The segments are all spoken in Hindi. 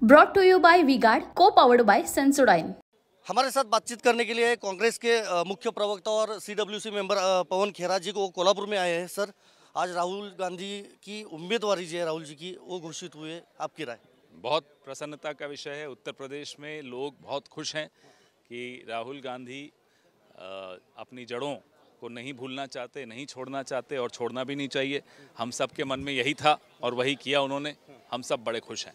Brought to you by V Guard, co powered by Sensodyne. हमारे साथ बातचीत करने के लिए कांग्रेस के मुख्य प्रवक्ता और सीडब्ल्यूसी मेंबर पवन खेरा जी को कोल्हापुर में आए हैं। सर, आज राहुल गांधी की उम्मीदवारी जो है राहुल जी की वो घोषित हुए, आपकी राय? बहुत प्रसन्नता का विषय है। उत्तर प्रदेश में लोग बहुत खुश हैं कि राहुल गांधी अपनी जड़ों को नहीं भूलना चाहते, नहीं छोड़ना चाहते और छोड़ना भी नहीं चाहिए। हम सब के मन में यही था और वही किया उन्होंने। हम सब बड़े खुश हैं।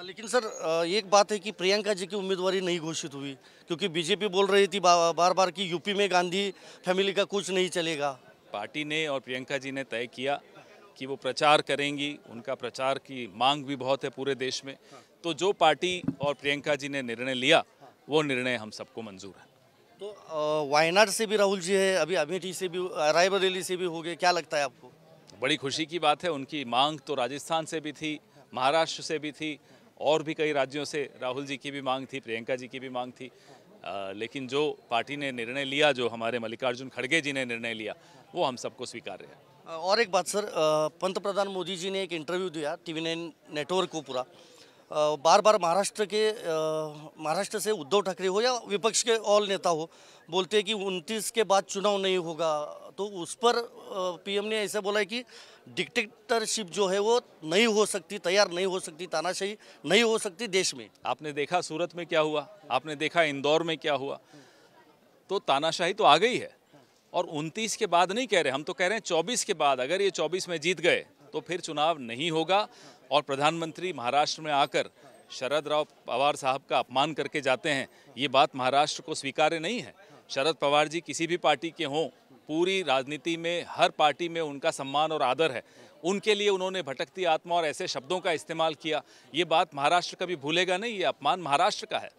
लेकिन सर, एक बात है कि प्रियंका जी की उम्मीदवारी नहीं घोषित हुई, क्योंकि बीजेपी बोल रही थी बार बार कि यूपी में गांधी फैमिली का कुछ नहीं चलेगा। पार्टी ने और प्रियंका जी ने तय किया कि वो प्रचार करेंगी। उनका प्रचार की मांग भी बहुत है पूरे देश में। तो जो पार्टी और प्रियंका जी ने निर्णय लिया, वो निर्णय हम सबको मंजूर है। तो वायनाड से भी राहुल जी है, अभी अमेठी से भी, रायबरेली से भी हो गए, क्या लगता है आपको? बड़ी खुशी की बात है। उनकी मांग तो राजस्थान से भी थी, महाराष्ट्र से भी थी, और भी कई राज्यों से राहुल जी की भी मांग थी, प्रियंका जी की भी मांग थी। लेकिन जो पार्टी ने निर्णय लिया, जो हमारे मल्लिकार्जुन खड़गे जी ने निर्णय लिया, वो हम सबको स्वीकार्य है। और एक बात सर, पंतप्रधान मोदी जी ने एक इंटरव्यू दिया TV9 नेटवर्क को पूरा, बार बार महाराष्ट्र से उद्धव ठाकरे हो या विपक्ष के ऑल नेता हो, बोलते हैं कि 29 के बाद चुनाव नहीं होगा। तो उस पर PM ने ऐसा बोला है कि डिक्टेटरशिप जो है वो नहीं हो सकती, तैयार नहीं हो सकती, तानाशाही नहीं हो सकती देश में। आपने देखा सूरत में क्या हुआ, आपने देखा इंदौर में क्या हुआ। तो तानाशाही तो आ गई है। और 29 के बाद नहीं कह रहे, हम तो कह रहे हैं 24 के बाद। अगर ये 24 में जीत गए तो फिर चुनाव नहीं होगा। और प्रधानमंत्री महाराष्ट्र में आकर शरद राव पवार साहब का अपमान करके जाते हैं, ये बात महाराष्ट्र को स्वीकार्य नहीं है। शरद पवार जी किसी भी पार्टी के हों, पूरी राजनीति में हर पार्टी में उनका सम्मान और आदर है। उनके लिए उन्होंने भटकती आत्मा और ऐसे शब्दों का इस्तेमाल किया, ये बात महाराष्ट्र कभी भूलेगा नहीं। ये अपमान महाराष्ट्र का है।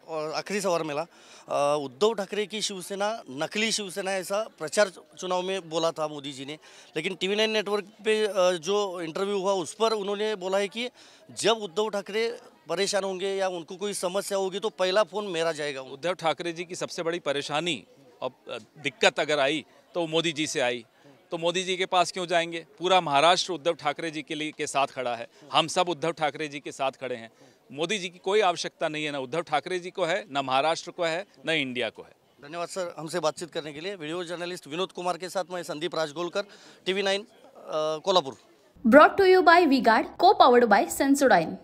और आखिरी सवाल मेरा, उद्धव ठाकरे की शिवसेना नकली शिवसेना ऐसा प्रचार चुनाव में बोला था मोदी जी ने, लेकिन TV9 नेटवर्क पे जो इंटरव्यू हुआ उस पर उन्होंने बोला है कि जब उद्धव ठाकरे परेशान होंगे या उनको कोई समस्या होगी तो पहला फ़ोन मेरा जाएगा। उद्धव ठाकरे जी की सबसे बड़ी परेशानी और दिक्कत अगर आई तो मोदी जी से आई। तो मोदी जी के पास क्यों जाएंगे? पूरा महाराष्ट्र उद्धव ठाकरे जी के साथ खड़ा है। हम सब उद्धव ठाकरे जी के साथ खड़े हैं। मोदी जी की कोई आवश्यकता नहीं है, ना उद्धव ठाकरे जी को है, ना महाराष्ट्र को है, ना इंडिया को है। धन्यवाद सर, हमसे बातचीत करने के लिए। वीडियो जर्नलिस्ट विनोद कुमार के साथ मैं Sandeep Rajgolkar, TV9 Kolhapur. Brought to you by V Guard, co powered by Sensodyne.